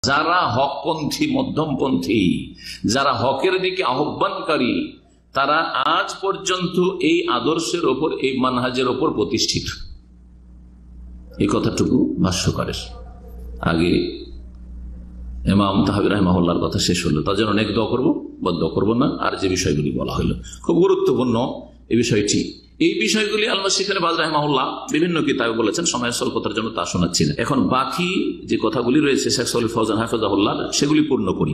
যারা হকপন্থী, মধ্যমপন্থী, যারা হকের দিকে আহ্বানকারী, তারা আজ পর্যন্ত এই আদর্শের ওপর, এই মানহাজের ওপর প্রতিষ্ঠিত। এই কথাটুকু ভাষ্যকারের আগে ইমাম তাহাবী রাহিমাহুল্লাহর কথা শেষ হলো। তার জন্য অনেক দোয়া করবো, বদ করবো না। আর যে বিষয়গুলি বলা হলো খুব গুরুত্বপূর্ণ এই বিষয়টি, এই বিষয়গুলি আল্লামা শেখ বাজ রাহিমাহুল্লাহ বিভিন্ন কিতাবে বলেছেন। সময় স্বল্পতার জন্য তা শোনাচ্ছি না। এখন বাকি যে কথাগুলি রয়েছে শেখ সালেহ ফৌজান হাফিজাহুল্লাহ, সেগুলি পূর্ণ করি।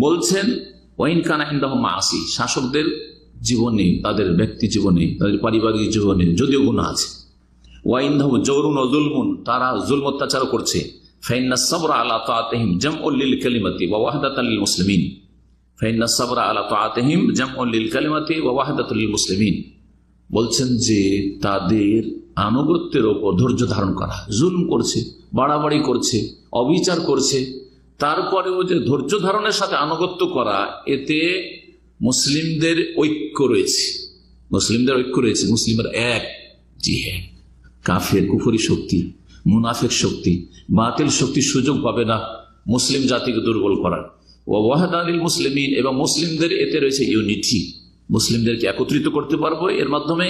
বলছেন ওয়াইন কানা ইনদাহুম মাআসি, শাসকদের জীবনে, তাদের ব্যক্তি জীবনে, তাদের পারিবারিক জীবনে যদিও গুনাহ আছে, ওয়াইনদাহুম জওরুন ওয়া যুলমুন, তারা জুলম অত্যাচার করছে, ফাইন্নাস সাবরা আলা তাআতিহিম জামউন লিল কালিমাতি ওয়া ওয়াহদাতান লিল মুসলিমিন, ফাইন্নাস সাবরা আলা তাআতিহিম জামউন লিল কালিমাতি ওয়া ওয়াহদাতান লিল মুসলিমিন। বলছেন যে তাদের আনুগত্যের ওপর ধৈর্য ধারণ করা, জুলম করছে, বাড়াবাড়ি করছে, অবিচার করছে, তারপরেও যে ধৈর্য ধারণের সাথে আনুগত্য করা, এতে মুসলিমদের ঐক্য রয়েছে, মুসলিমদের ঐক্য রয়েছে, মুসলিমের এক। জি হ্যাঁ, কাফের কুফরি শক্তি, মুনাফিক শক্তি, বাতিল শক্তি সুযোগ পাবে না মুসলিম জাতিকে দুর্বল করার। ওয়াহদানিল মুসলিমিন, এবং মুসলিমদের এতে রয়েছে ইউনিটি, মুসলিমদেরকে একত্রিত করতে পারবো এর মাধ্যমে।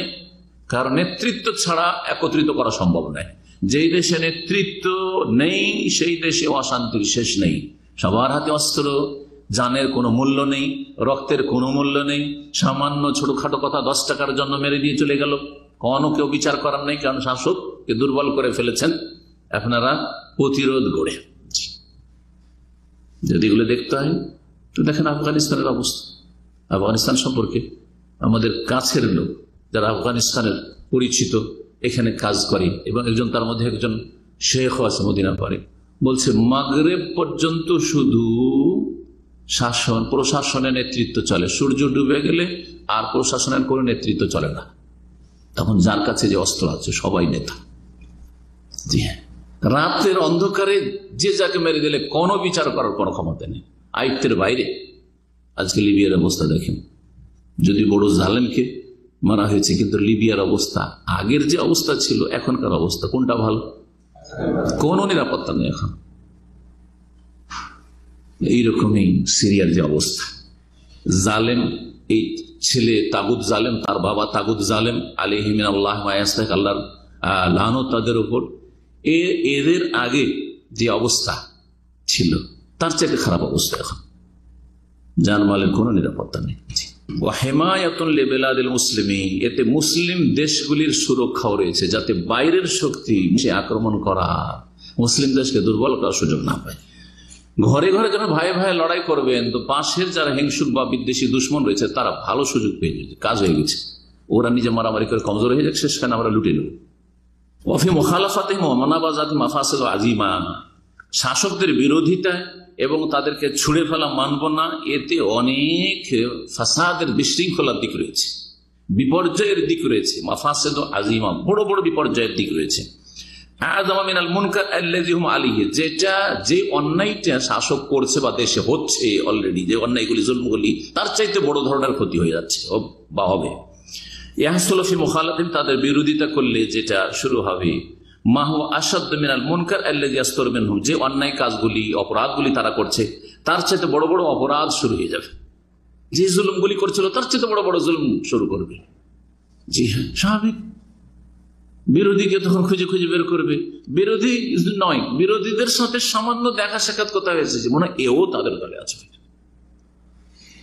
কারণ নেতৃত্ব ছাড়া একত্রিত করা সম্ভব নয়। যেই দেশে নেতৃত্ব নেই সেই দেশে অশান্তির শেষ নেই। সবার হাতে অস্ত্র, জানের কোনো মূল্য নেই, রক্তের কোনো মূল্য নেই। সামান্য ছোটখাটো কথা 10 টাকার জন্য মেরে দিয়ে চলে গেল, কোনো কেউ বিচার করার নেই, কারণ শাসককে দুর্বল করে ফেলেছেন। আপনারা প্রতিরোধ গড়ে যদি এগুলো দেখতে হয় তো দেখেন আফগানিস্তানের অবস্থা। আফগানিস্তান সম্পর্কে আমাদের কাছের লোক যারা আফগানিস্তানের পরিচিত, এখানে কাজ করে, এবং একজন তার মধ্যে একজন শেখ আছে মদিনা পারে, বলছে মাগরেব পর্যন্ত শুধু শাসন, প্রশাসনের নেতৃত্ব চলে, সূর্য ডুবে গেলে আর প্রশাসনের কোনো নেতৃত্ব চলে না। তখন যার কাছে যে অস্ত্র আছে সবাই নেতা। জি হ্যাঁ, রাতের অন্ধকারে যে যাকে মেরে দিলে কোনো বিচার করার কোনো ক্ষমতা নেই, আয়ত্তের বাইরে। আজকে লিবিয়ার অবস্থা দেখেন, যদি বড় জালেমকে মারা হয়েছে, কিন্তু লিবিয়ার অবস্থা আগের যে অবস্থা ছিল এখনকার অবস্থা কোনটা ভালো? কোনো নিরাপত্তা নেই এখন। এইরকমই সিরিয়ার যে অবস্থা, জালেম, এই ছেলে তাগুত জালেম, তার বাবা তাগুত জালেম আলাইহিমিন আল্লাহ মায়াস্তাক, আল্লাহর লানত তাদের উপর। এদের আগে যে অবস্থা ছিল তার চেয়ে খারাপ অবস্থা এখন, জানমালের কোনো নিরাপত্তা নেই। হেমায়াতুন লিবিলাদিল মুসলিমিন, এতে মুসলিম দেশগুলির সুরক্ষাও রয়েছে, যাতে বাইরের শক্তি সে আক্রমণ করা, মুসলিম দেশকে দুর্বল করার সুযোগ না পায়। ঘরে ঘরে যখন ভাই ভাই লড়াই করবেন, তো পাশের যারা হিংসুক বা বিদ্বেষী দুশ্মন রয়েছে তারা ভালো সুযোগ পেয়ে গেছে, কাজ হয়ে গেছে। ওরা নিজে মারামারি করে কমজোর হয়ে যাচ্ছে, সেখানে আমরা লুটে নেব। ওয়াফি মুখালাফাতিহিম ওয়া মানাবাযাতিহিম মাফাসিদ আযীমা, শাসকদের বিরোধিতা এবং তাদেরকে ছুড়ে ফেলা মানব না, এতে অনেক ফাসাদের বিশৃঙ্খলার দিক রয়েছে, বিপর্যয়ের দিক রয়েছে। মাফাসিদ আযীমা, বড় বড় বিপর্যয়ের দিক রয়েছে। আযম মিনাল মুনকার আল্লাযী হুম আলাইহি, যেটা যে অন্যায়টা শাসক করছে বা দেশে হচ্ছে অলরেডি, যে অন্যায়গুলি জুলমগুলি, তার চাইতে বড় ধরনের ক্ষতি হয়ে যাচ্ছে বা হবে। ইয়াহসুলু ফি মুখালাতিহিম, তাদের বিরোধিতা করলে যেটা শুরু হবে, মা হুয়া আশাদ্দু মিনাল মুনকার আল্লাযী ইয়াসদুরু মিনহুম, যে অন্যায় কাজগুলি, অপরাধগুলি তারা করছে তার চাইতে বড় বড় অপরাধ শুরু হয়ে যাবে। যে জুলুমগুলি করছিল তার চাইতে বড় বড় জুলুম শুরু করবে। জি হ্যাঁ, স্বাভাবিক। বিরোধীকে তখন খুঁজে খুঁজে বের করবে। বিরোধী নয়, বিরোধীদের সাথে সামান্য দেখা সাক্ষাৎ কথা হয়েছে, যে মনে এও তাদের দলে আছে।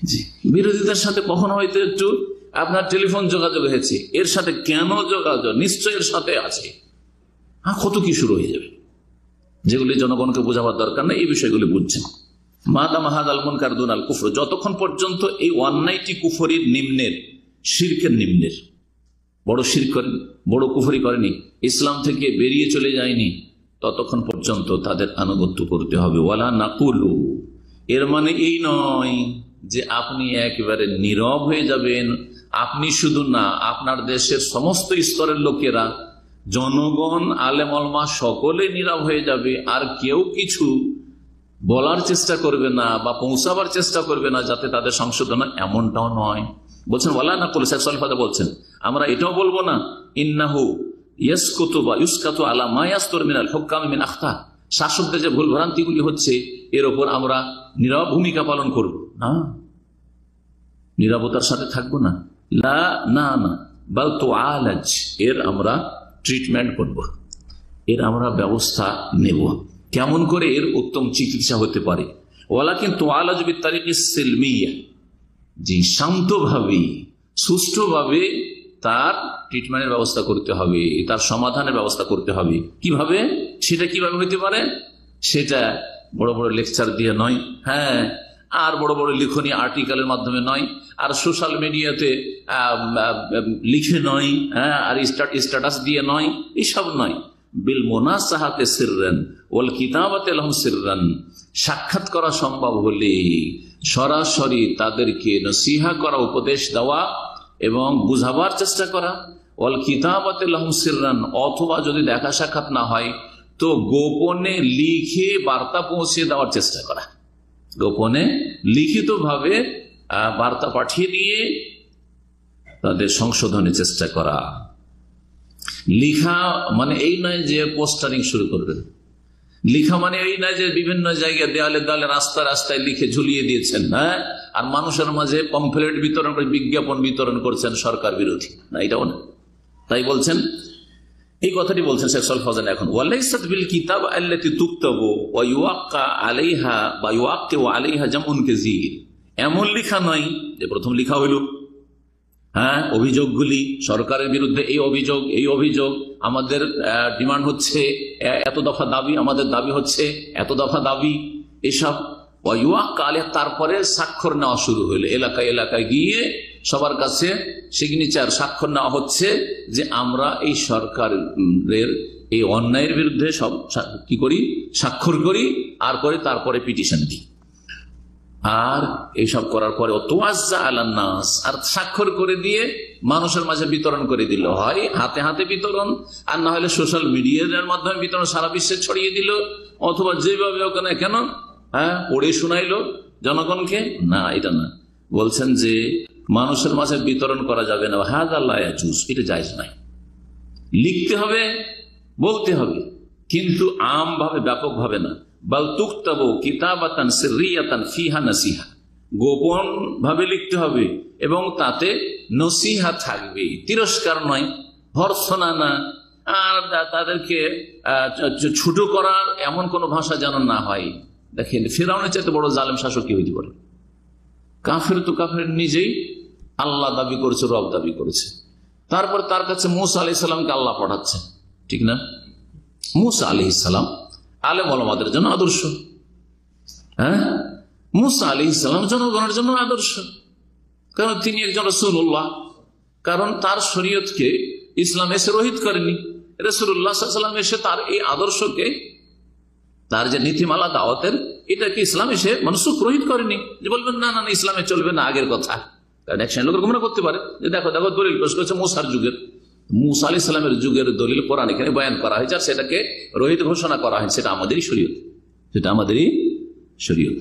জি, বিরোধীদের সাথে কখনো হয়তো একটু আপনার টেলিফোন যোগাযোগ হয়েছে, এর সাথে কেন যোগাযোগ, নিশ্চয় এর সাথে আছে। কত কি শুরু হয়ে যাবে, যেগুলি জনগণকে বোঝাবার দরকার নেই, এই বিষয়গুলি বুঝছেন। মাদাম হাযাল মুনকার দুনাল কুফর, যতক্ষণ পর্যন্ত এই অন্যায়টি কুফরির নিম্নের, শিরকের নিম্নের, বড় শিরক করেন, বড় কুফরি করেনি, ইসলাম থেকে বেরিয়ে চলে যায়নি, ততক্ষণ পর্যন্ত তাদের আনুগত্য করতে হবে। ওয়ালা নাকুলু, এর মানে এই নয় যে আপনি একেবারে নীরব হয়ে যাবেন। আপনি শুধু না, আপনার দেশের সমস্ত স্তরের লোকেরা, জনগণ, আলেম ওলামা সকলে নীরব হয়ে যাবে, আর কেউ কিছু বলার চেষ্টা করবে না বা পৌঁছাবার চেষ্টা করবে না যাতে তাদের সংশোধন, এমনটাও নয়। বলছেন ওয়ালা নাকুল, শেখ সালেহ ফাদা বলছেন আমরা এটাও বলবো না ইন্নাহু ইয়াসকুতু বা ইউসকাতু আলা মা ইয়াসতুর মিনাল হুকাম মিন আখতা, শাসকদের যে ভুল ভ্রান্তিগুলি হচ্ছে এর ওপর আমরা নীরব ভূমিকা পালন করব না, নীরবতার সাথে থাকবো না, না না, বাল তো আলাজ, এর আমরা ট্রিটমেন্ট করব, এর আমরা ব্যবস্থা নেব। কেমন করে এর উত্তম চিকিৎসা হতে পারে? ওয়ালাকিন তো আলাজ বিত্তারিকি সিলমিয়া, যে শান্তভাবে সুষ্ঠুভাবে তার ট্রিটমেন্টের ব্যবস্থা করতে হবে, তার সমাধানের ব্যবস্থা করতে হবে। কিভাবে? সেটা কিভাবে হইতে পারে? সেটা বড় বড় লেকচার দিয়ে নয়, হ্যাঁ, আর বড় বড় লিখনী আর্টিকেলের মাধ্যমে নয়, আর সোশ্যাল মিডিয়াতে লিখে নয়, হ্যাঁ, আর স্ট্যাটাস দিয়ে নয়, এসব নয়। বিল মুনাসাহাতে সিররান ওয়াল কিতাবাতে লাহুম সিররান, সাক্ষাৎ করা সম্ভব হলে সরাসরি তাদেরকে নসিহা করা, উপদেশ দেওয়া এবং বুঝাবার চেষ্টা করা। ওয়াল কিতাবাতে লাহুম সিররান, অথবা যদি দেখা সাক্ষাৎ না হয় তো গোপনে লিখে বার্তা পৌঁছে দেওয়ার চেষ্টা করা, গোপনে লিখিত ভাবে বার্তা পাঠিয়ে দিয়ে তাদের সংশোধনের চেষ্টা করা। লিখা মানে এই নয় যে পোস্টারিং শুরু করবেন, লিখা মানে এই নয় যে বিভিন্ন জায়গায় দেয়ালে দেয়ালে রাস্তায় রাস্তায় লিখে ঝুলিয়ে দিয়েছেন, হ্যাঁ, আর মানুষের মাঝে পমফ্লেট বিতরণ করে বিজ্ঞাপন বিতরণ করছেন সরকার বিরোধী, না, এটাও না। তাই বলছেন, এই কথাটি বলছেন শেখ সালেহ ফাওজান এখন, ওয়ালাইসাত বিল কিতাব আল্লাতী তুকতাবু ওয়া ইউআক্কা আলাইহা বা ইউআক্কিউ আলাইহা জামউন কাসীর, এমন লেখা নয় যে প্রথম লেখা হইল, হ্যাঁ, অভিযোগগুলি সরকারের বিরুদ্ধে, এই অভিযোগ এই অভিযোগ, আমাদের ডিমান্ড হচ্ছে এত দফা দাবি, আমাদের দাবি হচ্ছে এত দফা দাবি, এসব তারপরে স্বাক্ষর নেওয়া শুরু হইলো, এলাকায় এলাকায় গিয়ে সবার কাছে সিগনেচার স্বাক্ষর নেওয়া হচ্ছে যে আমরা এই সরকারের এই অন্যায়ের বিরুদ্ধে সব কি করি, স্বাক্ষর করি, আর করে তারপরে পিটিশন দিই। আর এইসব করার পরে ওয়াজ্জা আলান নাস, আর স্বাক্ষর করে দিয়ে মানুষের মাঝে বিতরণ করে দিল, হয় হাতে হাতে বিতরণ, আর না হলে সোশ্যাল মিডিয়ার মাধ্যমে বিতরণ, সারা বিশ্বে ছড়িয়ে দিল, অথবা যেভাবে ওখানে কেন, হ্যাঁ, পড়ে শোনাইলো জনগণকে, না, এটা না। বলছেন যে মানুষের মাঝে বিতরণ করা যাবে না, হাযা লা ইয়াজুজ, এটা জায়েজ নাই। লিখতে হবে, বলতে হবে, কিন্তু আম ভাবে ব্যাপক ভাবে না। বাল তুকতাবু কিতাবাতান সিররিয়াতান ফিহা নাসিহা, গোপন ভাবে লিখতে হবে এবং তাতে নসিহা থাকবে, তিরস্কার নয়, ভর্ৎসনা না, আর তাদেরকে ছোট করার এমন কোন ভাষা যেন না হয়। দেখেন, ফিরআউনের চাইতে বড় জালেম শাসক কি হইতে পারে? কাফের তো কাফের নিজেই আল্লাহ দাবি করেছে, রব দাবি করেছে, তারপর তার কাছে মূসা আলাইহিস সালামকে আল্লাহ পাঠাচ্ছে, ঠিক না? মূসা আলাইহিস সালাম আলেম ওলামাদের জন্য আদর্শ, হ্যাঁ, মূসা আলাইহিস সালাম জনগণের জন্য আদর্শ, কারণ তিনি একজন রাসূলুল্লাহ, কারণ তার শরীয়তকে ইসলাম এসে রহিত করেনি, রাসূলুল্লাহ সাল্লাল্লাহু আলাইহি ওয়াসাল্লাম এসে তার এই আদর্শকে, তার যে নীতিমালা দাওয়াতের, এটাকে ইসলাম এসে মানসুখ রহিত করেনি, যে বলবেন না না না ইসলামে চলবে না, আগের কথা। কারণ এক শ্রেণীর লোকের গোমরা করতে পারে যে দেখো দেখো দলিল পেশ করেছে মূসার যুগের, মূসা আলাইহিস সালামের যুগের দলিল কোরআন এখানে বয়ান করা হয়েছে, আর সেটাকে রহিত ঘোষণা করা হয়েছে, সেটা আমাদেরই শরীয়ত, সেটা আমাদেরই শরীয়ত।